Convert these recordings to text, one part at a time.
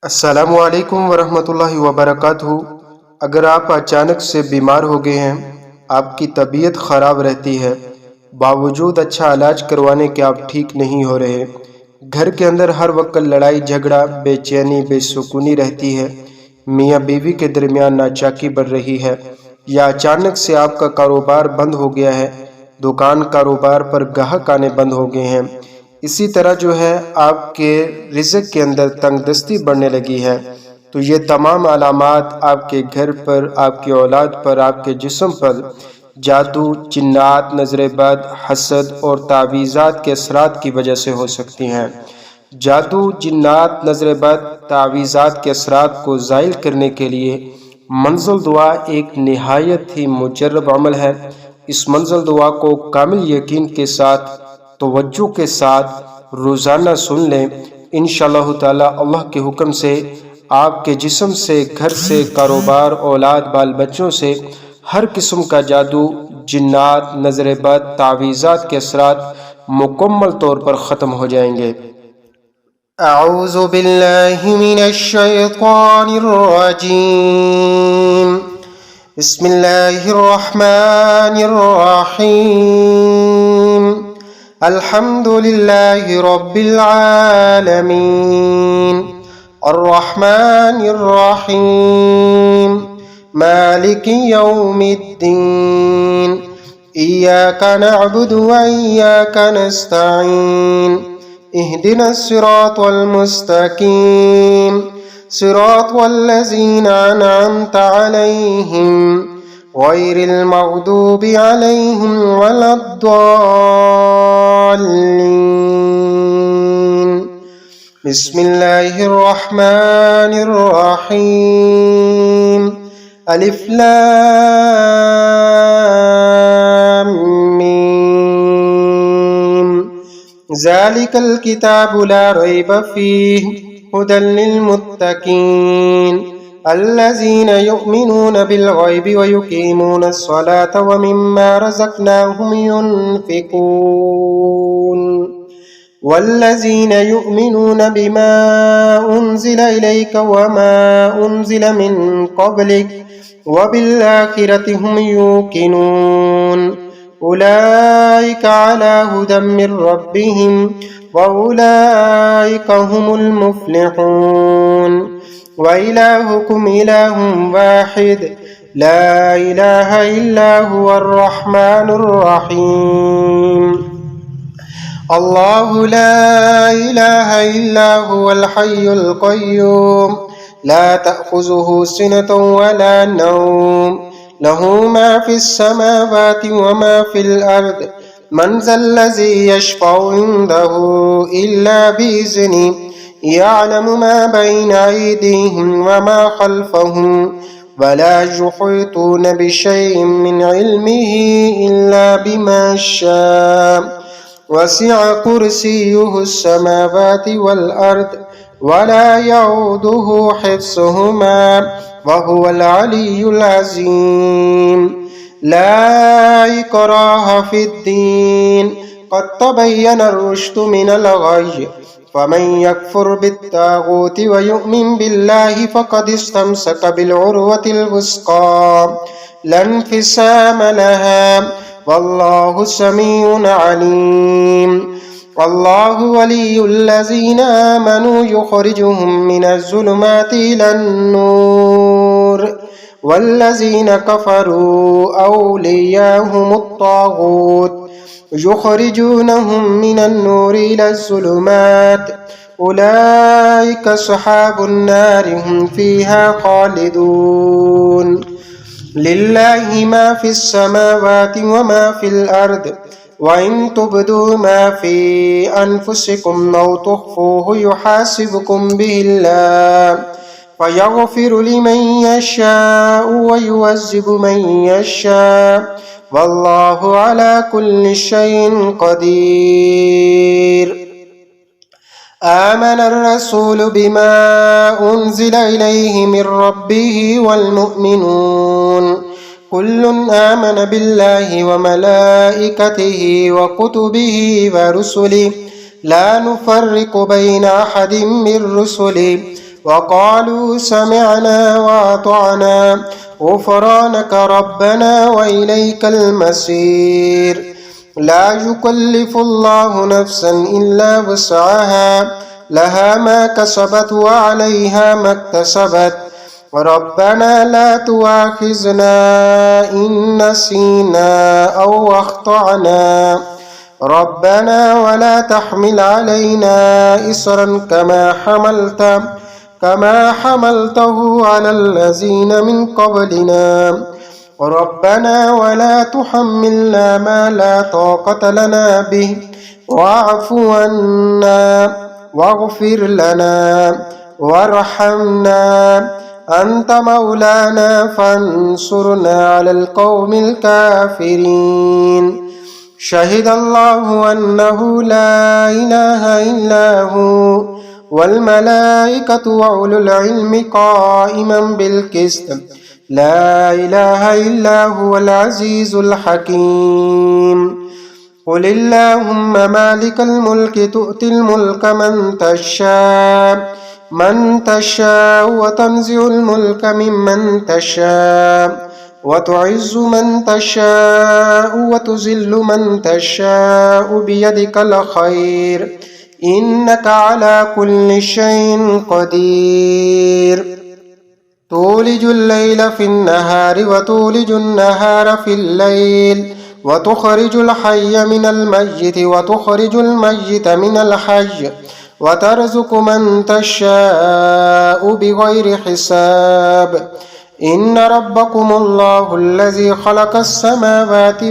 अस्सलामुअलैकुम वरहमतुल्लाहि वबरकातुहू। अगर आप अचानक से बीमार हो गए हैं, आपकी तबीयत ख़राब रहती है, बावजूद अच्छा इलाज करवाने के आप ठीक नहीं हो रहे, घर के अंदर हर वक्त लड़ाई झगड़ा, बेचैनी बेसुकूनी रहती है, मियाँ बीवी के दरमियान नाचाकी बढ़ रही है, या अचानक से आपका कारोबार बंद हो गया है, दुकान कारोबार पर ग्राहक आने बंद हो गए हैं, इसी तरह जो है आपके रिज़्क़ के अंदर तंगदस्ती बढ़ने लगी है, तो ये तमाम अलामात आपके घर पर, आपकी औलाद पर, आपके जिस्म पर जादू, जिन्नात, नज़र बद, हसद और तावीज़ात के असरात की वजह से हो सकती हैं। जादू, जिन्नात, नज़र बद, तावीज़ात के असरात को ज़ाइल करने के लिए मंज़िल दुआ एक निहायत ही मुजर्रब अमल है। इस मंज़िल दुआ को कामिल यकीन के साथ, तवज्जो के साथ रोज़ाना सुन लें। इंशाअल्लाह ताला अल्लाह के हुक्म से आपके जिस्म से, घर से, कारोबार, औलाद, बाल बच्चों से हर किस्म का जादू, जिन्नात, नज़र बद, तावीज़ात के असरात मुकम्मल तौर पर ख़त्म हो जाएंगे। अऊज़ु बिल्लाहि मिनश शैतानिर रजीम। बिस्मिल्लाहिर रहमानिर रहीम। अल्हम्दुलिल्लाहि रब्बिल आलमीन। अर्रहमानिर रहीम। मालिकि यौमिद्दीन। इय्याका नअबुदु व इय्याका नस्तईन। इहदिना सिरातल मुस्तकीम सिरातल लज़ीना अनअमता अलैहिम गैरिल मग़दूबि अलैहिम वलद्दाल्लीन। बिस्मिल्लाहिर रहमानिर रहीम। अलिफ लाम मीम। ज़ालिकल किताबु ला रैब फ़ीहि हुदल लिल्मुत्तक़ीन अल्लज़ीना युमिनूना बिल ग़ैबि व युक़ीमूना अस्सलाता व मिम्मा रज़क़नाहुम युनफ़िक़ून वल्लज़ीना युमिनूना बिमा उन्ज़िला इलैका व मा उन्ज़िला मिन क़ब्लिक व बिल आख़िरति हुम युक़िनून उलाइका अला हुदम मिर रब्बिहिम व उलाइका हुमुल मुफ़्लिहून व इलाहुकुम इलाहुम वाहिद ला इलाहा इल्ला हुवर रहमानुर रहीम। अल्लाहु ला इलाहा इल्ला हुवल हय्युल क़य्यूम ला तअख़ुज़ुहु सिनतुन व ला नौम लहू मा फिस समावाति व मा फिल अर्द मन ज़ल्लज़ी यशफ़अउ इंदहु इल्ला बिइज़्निहि यअलमु मा बैना अयदीहिम व मा ख़ल्फ़हुम व ला युहीतून बिशैइन मिन इल्मिहि इल्ला बिमा शाअ वसिअ कुर्सियुहु अस्समावाति वल अर्द व ला यऊदुहु हिफ्ज़ुहुमा व हुवल अलिय्युल अज़ीम। ला इक्राहा फ़िद्दीन क़द तबय्यना रुश्दु मिनल ग़य्य फ़मन यकफ़ुर बित्ताग़ूति व युमिन बिल्लाहि फ़क़द इस्तमसक बिलउरवतिल वुस्क़ा ला इंफ़िसाम लहा वल्लाहु समीउन अलीम। अल्लाहु वलियुल्लज़ीना आमनू युख़रिजुहुम मिनज़्ज़ुलुमाति इलन्नूर वल्लज़ीना कफ़रू औलियाहुमुत्ताग़ूत युख़रिजूनहुम मिनन्नूरि इलज़्ज़ुलुमात उलाइका अस्हाबुन नारि हुम फ़ीहा ख़ालिदून। लिल्लाहि मा फ़िस समावाति व मा फ़िल अर्द व इन तुब्दू मा फ़ी अनफ़ुसिकुम औ तुख़्फ़ूहु युहासिबकुम बिहिल्लाह फ़यग़फ़िरु लिमन यशाअ व युअज़्ज़िबु मन यशाअ वल्लाहु अला कुल्लि शैइन क़दीर। आमन अर्रसूलु बिमा उन्ज़िला इलैहि मिर रब्बिहि वल मुअ्मिनून कुल्लुन आमन बिल्लाहि व मलाइकतिहि व कुतुबिहि व रुसुलिहि ला नुफ़र्रिक़ु बैना अहदिम मिर रुसुलिहि وقالوا سمعنا وأطعنا غفرانك ربنا وإليك المصير لا يكلف الله نفسا إلا وسعها لها ما كسبت وعليها ما اكتسبت ربنا لا تؤاخذنا إن نسينا أو أخطأنا ربنا ولا تحمل علينا إصرا كما حملته على الذين من قبلنا ربنا ولا تحملنا ما لا طاقة لنا به واعف عنا واغفر لنا وارحمنا أنت مولانا فانصرنا على القوم الكافرين شهد الله أنه لا إله إلا هو والملائكة وأولو العلم قائما بالقسط لا إله إلا هو العزيز الحكيم قل اللهم مالك الملك تؤتي الملك من تشاء وتنزع الملك ممن تشاء وتعز من تشاء وتذل من تشاء بيدك الخير إنك على كل شيء قدير تولج الليل في النهار وتولج النهار في الليل وتخرج الحي من الميت وتخرج الميت من الحي وترزق من تشاء بغير حساب إن ربكم الله الذي خلق السماوات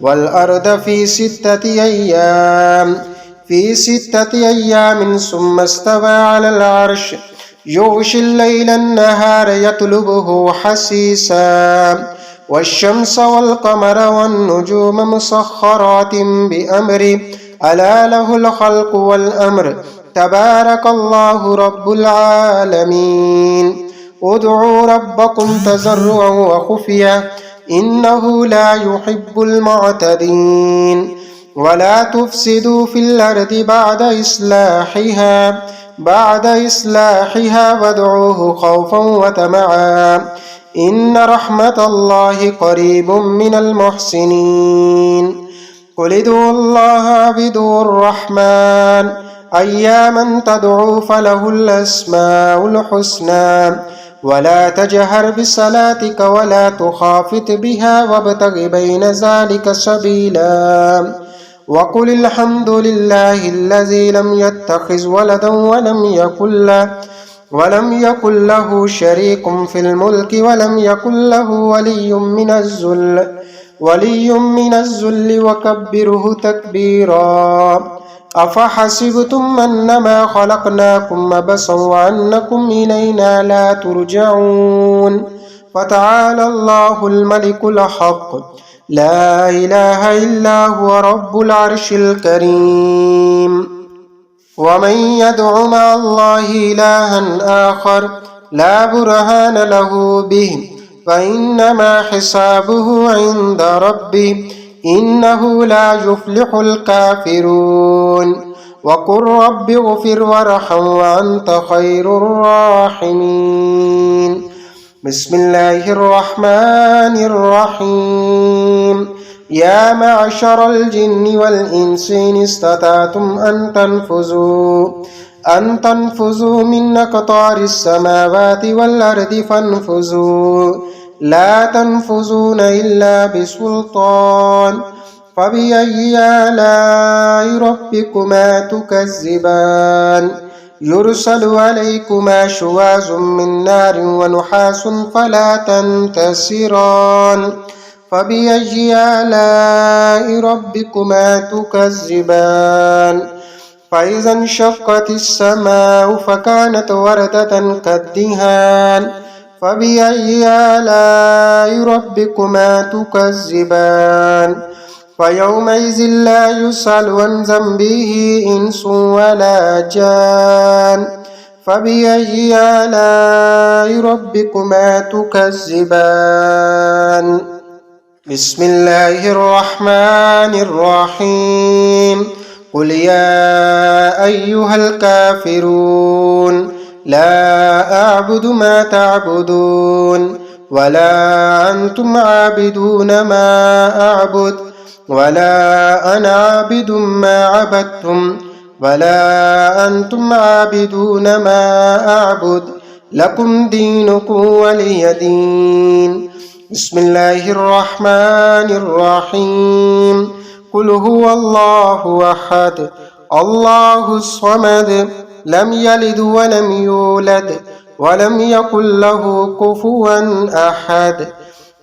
والأرض في 6 أيام ثم استوى على العرش يغشي الليل النهار يطلبه حثيثا والشمس والقمر والنجوم مسخرات بأمره ألا له الخلق والأمر تبارك الله رب العالمين ادعوا ربكم تضرعا وخفيا إنه لا يحب المعتدين ولا تفسدوا في الأرض بعد إصلاحها وادعوه خوفا وطمعا إن رحمة الله قريب من المحسنين قل ادعوا الله وادعوا الرحمن أياما تدعوا فله الأسماء الحسنى ولا تجهر بصلاتك ولا تخافت بها وابتغ بين ذلك سبيلا وقل الحمد لله الذي لم يتخذ ولدا ولم يكن له شريك في الملك ولم يكن له ولي من الذل وكبره تكبيرا أفحسبتم أنما خلقناكم عبثا وأنكم إلينا لا ترجعون فتعالى الله الملك الحق لا إله إلا هو رب العرش الكريم ومن يدع مع الله إلها آخر لا برهان له به فإنما حسابه عند ربه إنه لا يفلح الكافرون وقل رب اغفر وارحم وأنت خير الراحمين بسم الله الرحمن الرحيم يا معشر الجن والإنس إن استطعتم أن تنفذوا من أقطار السماوات والأرض فانفذوا لا تنفذون إلا بسلطان فبأي آلاء ربكما تكذبان يرسل عليكما شواظ من نار ونحاس فلا تنتصران فبأي آلاء ربكما تكذبان فإذا انشقت السماء فكانت وردة كالدهان فبأي آلاء ربكما تكذبان فيومئذ لا يسأل عن ذنبه إنس ولا جان فبأي آلاء ربكما تكذبان بسم الله الرحمن الرحيم قل يا أيها الكافرون لا أعبد ما تعبدون ولا أنتم عابدون ما أعبد ولا أنا عابد ما عبدتم ولا أنتم عابدون ما أعبد لكم دينكم ولي دين. بسم الله الرحمن الرحيم. قل هو الله أحد الله الصمد لم يلد ولم يولد ولم يكن له كفوا أحد.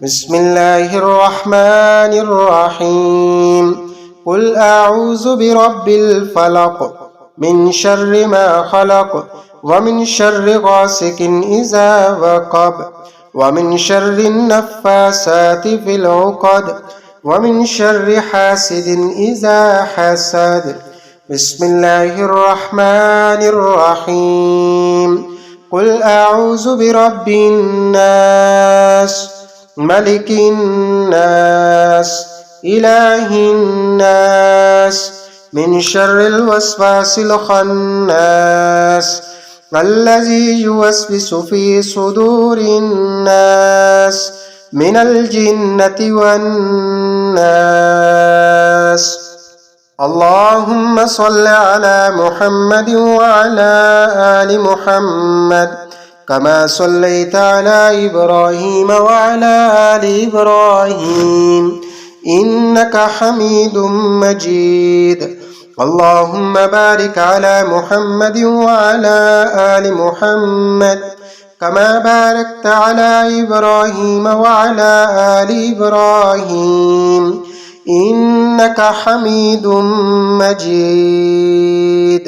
بسم الله الرحمن الرحيم. قل أعوذ برب الفلق من شر ما خلق ومن شر غاسق إذا وقب ومن شر النفاسات في العقد ومن شر حاسد إذا حسد. بسم الله الرحمن الرحيم. قل أعوذ برب الناس ملك الناس إله الناس من شر الوسواس الخناس الذي يوسوس في صدور الناس من الجنة والناس. اللهم صل على محمد وعلى آل محمد كما صليت على إبراهيم وعلى آل إبراهيم إنك حميد مجيد. اللهم بارك على محمد وعلى آل محمد كما باركت على إبراهيم وعلى آل إبراهيم إنك حميد مجيد.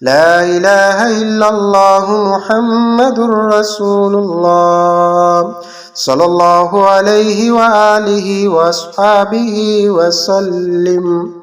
لا إله إلا الله محمد رسول الله صلى الله عليه وآله وأصحابه وسلم.